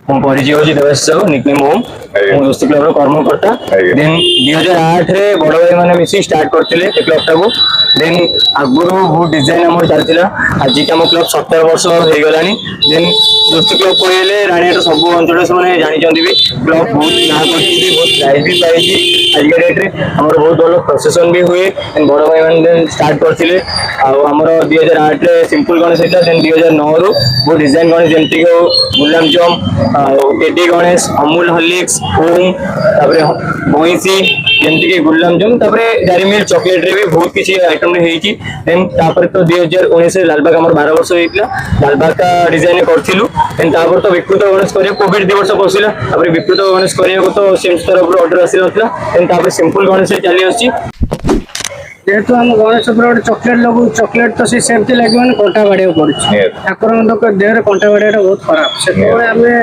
मो परिचय हूँ देवाशीष साहू निकनेम ओम मो दोस्ती क्लब कर्मकर्ता देन 2008 रे बड़ भाई मैंने मिसी स्टार्ट करते क्लब टाक देन आगुरी बहुत डिजाइन आम चलता आज आम क्लब 17 वर्ष हो गलानी देन दोस्ती क्लब कहले राणीहाट सब अंचल से जानते भी क्लब बहुत ना बहुत प्राइज भी पाई आजिका डेट्रे आम बहुत भल प्रोसेसन भी हुए बड़ भाई मैंने स्टार्ट करते आमर 2008 सिंपल गणेश होता देन 2009 रु बहुत डिजाइन गणेश जमती गुलाम जम टेडी गणेश अमूल हॉर्लिक्स ओम भैंसी जमती कि गुलाम जम डायरी मिल्क चॉकलेट रे भी बहुत किसी आइटम होती देन तो 2019 लालबाग आम 12 वर्ष होता लालबाग का डिजाइन करूँ देन तो विकृत गणेश कर कोविड 2 वर्ष पशिला विकृत गणेश करने तो सेम्स तरफ ऑर्डर आसी ना देन सिंपल गणेश चली आसी जेहेतु आम गणेश गोटे चॉकलेट लगू चॉकलेट तो सेमती लगे कंटा बाड़िया पड़े ठाकुर देह कंटा बाड़िया बहुत खराब से